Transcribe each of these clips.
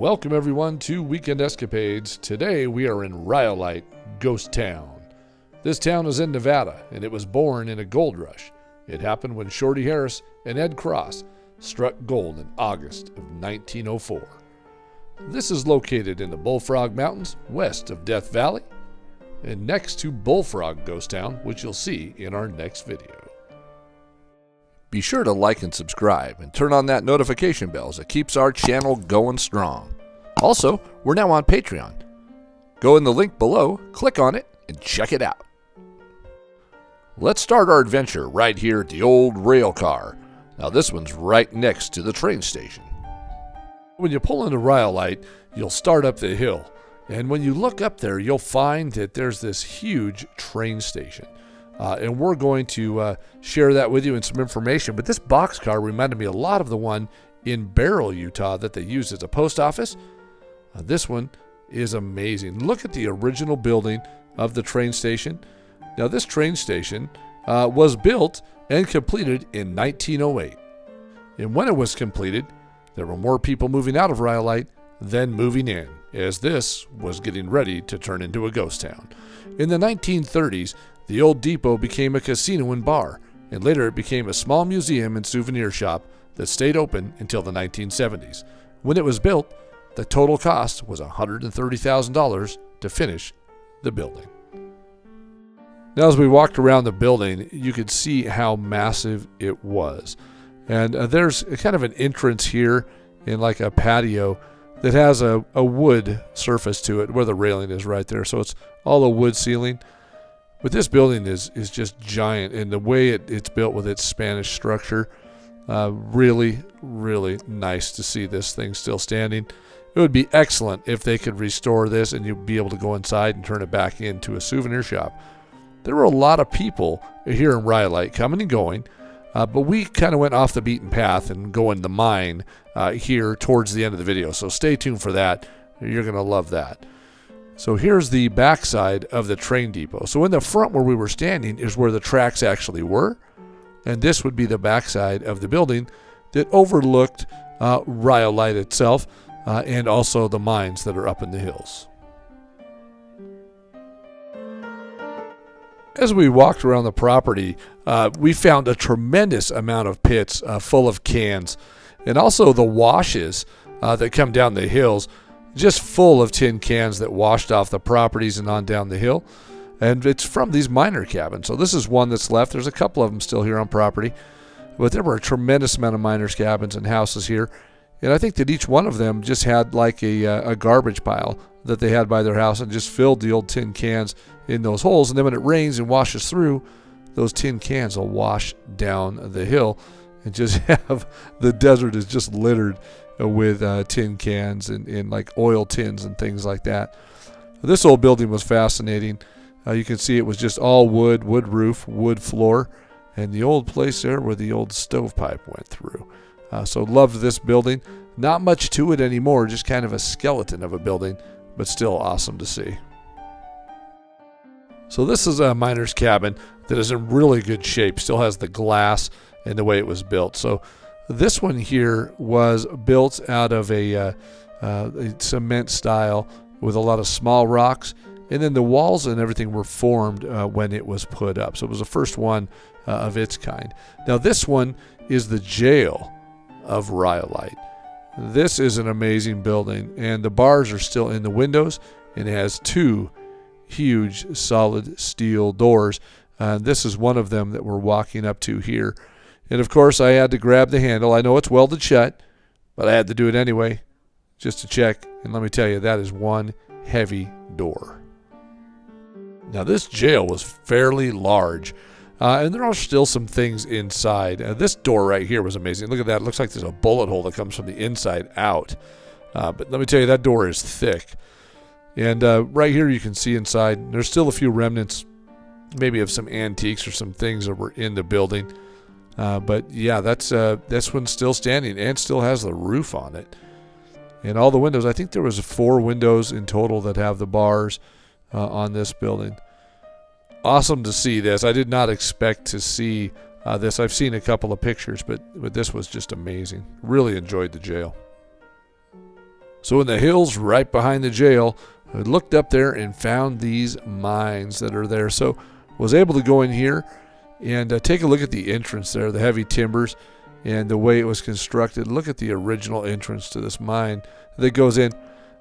Welcome everyone to Weekend Escapades. Today we are in Rhyolite, Ghost Town. This town is in Nevada and it was born in a gold rush. It happened when Shorty Harris and Ed Cross struck gold in August of 1904. This is located in the Bullfrog Mountains west of Death Valley and next to Bullfrog Ghost Town, which you'll see in our next video. Be sure to like and subscribe and turn on that notification bell as it keeps our channel going strong. Also, we're now on Patreon. Go in the link below, click on it, and check it out. Let's start our adventure right here at the old rail car. Now this one's right next to the train station. When you pull into Rhyolite, you'll start up the hill. And when you look up there, you'll find that there's this huge train station. And we're going to share that with you and some information. But this boxcar reminded me a lot of the one in Barrow, Utah that they used as a post office. This one is amazing. Look at the original building of the train station. Now this train station was built and completed in 1908. And when it was completed, there were more people moving out of Rhyolite than moving in, as this was getting ready to turn into a ghost town. In the 1930s, the old depot became a casino and bar, and later it became a small museum and souvenir shop that stayed open until the 1970s. When it was built, the total cost was $130,000 to finish the building. Now as we walked around the building, you could see how massive it was. And there's kind of an entrance here in like a patio that has a wood surface to it where the railing is right there. So it's all a wood ceiling. But this building is just giant, and the way it's built with its Spanish structure, really, really nice to see this thing still standing. It would be excellent if they could restore this and you'd be able to go inside and turn it back into a souvenir shop. There were a lot of people here in Rhyolite coming and going, but we kind of went off the beaten path and go in the mine here towards the end of the video. So stay tuned for that. You're going to love that. So here's the backside of the train depot. So in the front where we were standing is where the tracks actually were. And this would be the backside of the building that overlooked Rhyolite itself and also the mines that are up in the hills. As we walked around the property, we found a tremendous amount of pits full of cans, and also the washes that come down the hills, just full of tin cans that washed off the properties and on down the hill. And it's from these miner cabins. So this is one that's left. There's a couple of them still here on property, but there were a tremendous amount of miners' cabins and houses here. And I think that each one of them just had like a garbage pile that they had by their house and just filled the old tin cans in those holes. And then when it rains and washes through, those tin cans will wash down the hill and just have the desert is just littered with tin cans and like oil tins and things like that. This old building was fascinating. You can see it was just all wood roof, wood floor, and the old place there where the old stovepipe went through. So loved this building. Not much to it anymore, just kind of a skeleton of a building, but still awesome to see. So this is a miner's cabin that is in really good shape, still has the glass and the way it was built. So this one here was built out of a cement style with a lot of small rocks, and then the walls and everything were formed when it was put up. So it was the first one of its kind. Now this one is the jail of Rhyolite. This is an amazing building, and the bars are still in the windows, and it has two huge solid steel doors. This is one of them that we're walking up to here. And of course I had to grab the handle. I know it's welded shut, but I had to do it anyway just to check. And let me tell you, that is one heavy door. Now this jail was fairly large, and there are still some things inside. This door right here was amazing. Look at that. It looks like there's a bullet hole that comes from the inside out. But let me tell you, that door is thick. And right here you can see inside, there's still a few remnants, maybe of some antiques or some things that were in the building. But yeah, this one's still standing and still has the roof on it. And all the windows, I think there was 4 windows in total that have the bars on this building. Awesome to see this. I did not expect to see this. I've seen a couple of pictures, but this was just amazing. Really enjoyed the jail. So in the hills right behind the jail, I looked up there and found these mines that are there. So was able to go in here and take a look at the entrance there, the heavy timbers and the way it was constructed. Look at the original entrance to this mine that goes in.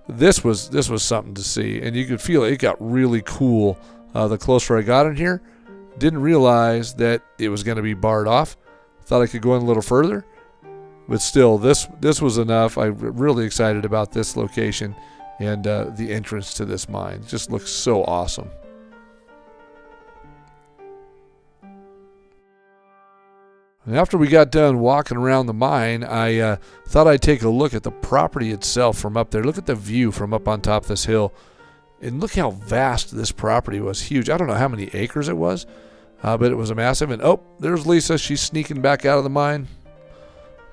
This was something to see, and you could feel it got really cool the closer I got in here. Didn't realize that it was going to be barred off. Thought I could go in a little further, but still, this was enough. I'm really excited about this location and the entrance to this mine. It just looks so awesome. And after we got done walking around the mine, I thought I'd take a look at the property itself from up there. Look at the view from up on top of this hill. And look how vast this property was. Huge. I don't know how many acres it was, but it was a massive. And oh, there's Lisa. She's sneaking back out of the mine.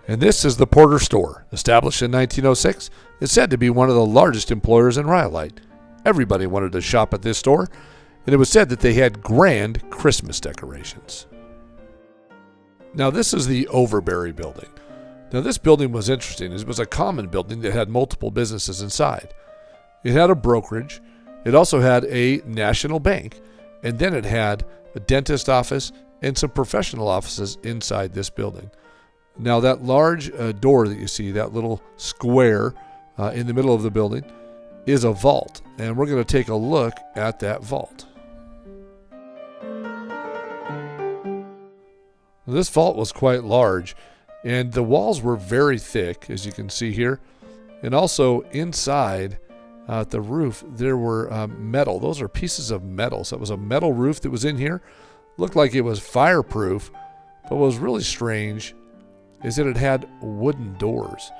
And this is the Porter store. Established in 1906, it's said to be one of the largest employers in Rhyolite. Everybody wanted to shop at this store, and it was said that they had grand Christmas decorations. Now this is the Overberry building. Now this building was interesting. It was a common building that had multiple businesses inside. It had a brokerage. It also had a national bank. And then it had a dentist office and some professional offices inside this building. Now that large door that you see, that little square in the middle of the building, is a vault. And we're going to take a look at that vault. This vault was quite large, and the walls were very thick, as you can see here. And also inside at the roof, there were metal. Those are pieces of metal. So it was a metal roof that was in here. Looked like it was fireproof, but what was really strange is that it had wooden doors.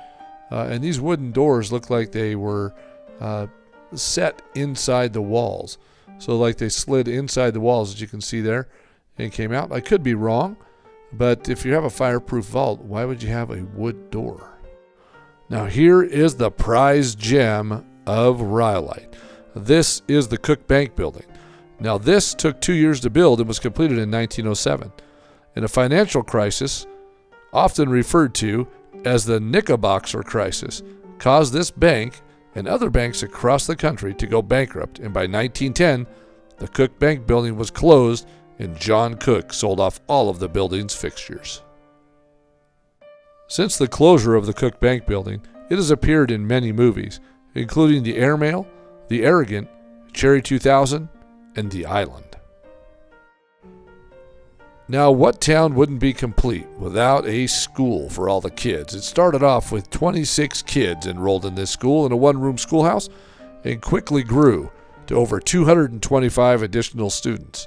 And these wooden doors looked like they were set inside the walls. So like they slid inside the walls, as you can see there, and came out. I could be wrong. But if you have a fireproof vault, why would you have a wood door? Now here is the prize gem of Rhyolite. This is the Cook Bank building. Now this took 2 years to build and was completed in 1907. In a financial crisis, often referred to as the Knickerbocker crisis, caused this bank and other banks across the country to go bankrupt. And by 1910, the Cook Bank building was closed and John Cook sold off all of the building's fixtures. Since the closure of the Cook Bank building, it has appeared in many movies, including The Airmail, The Arrogant, Cherry 2000, and The Island. Now, what town wouldn't be complete without a school for all the kids? It started off with 26 kids enrolled in this school in a one-room schoolhouse and quickly grew to over 225 additional students.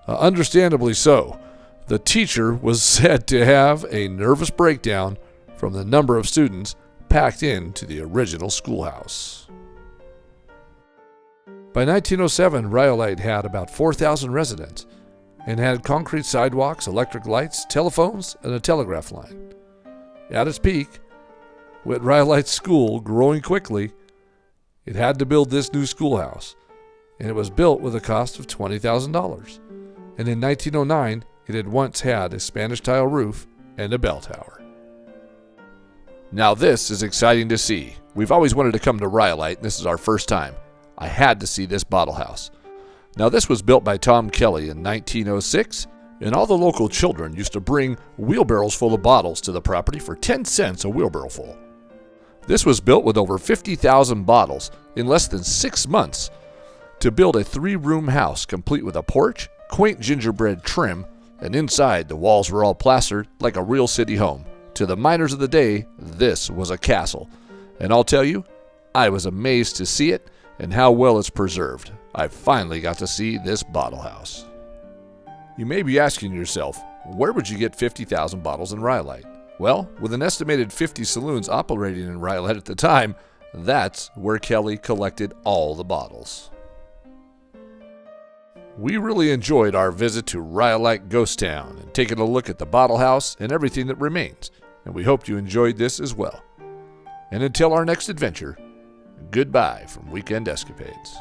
Understandably so. The teacher was said to have a nervous breakdown from the number of students packed into the original schoolhouse. By 1907, Rhyolite had about 4,000 residents and had concrete sidewalks, electric lights, telephones, and a telegraph line. At its peak, with Rhyolite's school growing quickly, it had to build this new schoolhouse, and it was built with a cost of $20,000. And in 1909, it had once had a Spanish tile roof and a bell tower. Now this is exciting to see. We've always wanted to come to Rhyolite, and this is our first time. I had to see this bottle house. Now this was built by Tom Kelly in 1906, and all the local children used to bring wheelbarrows full of bottles to the property for 10 cents a wheelbarrow full. This was built with over 50,000 bottles in less than 6 months to build a 3-room house complete with a porch, quaint gingerbread trim, and inside the walls were all plastered like a real city home. To the miners of the day, this was a castle. And I'll tell you, I was amazed to see it and how well it's preserved. I finally got to see this bottle house. You may be asking yourself, where would you get 50,000 bottles in Rhyolite? Well, with an estimated 50 saloons operating in Rhyolite at the time, that's where Kelly collected all the bottles. We really enjoyed our visit to Rhyolite Ghost Town and taking a look at the bottle house and everything that remains, and we hope you enjoyed this as well. And until our next adventure, goodbye from Weekend Escapades.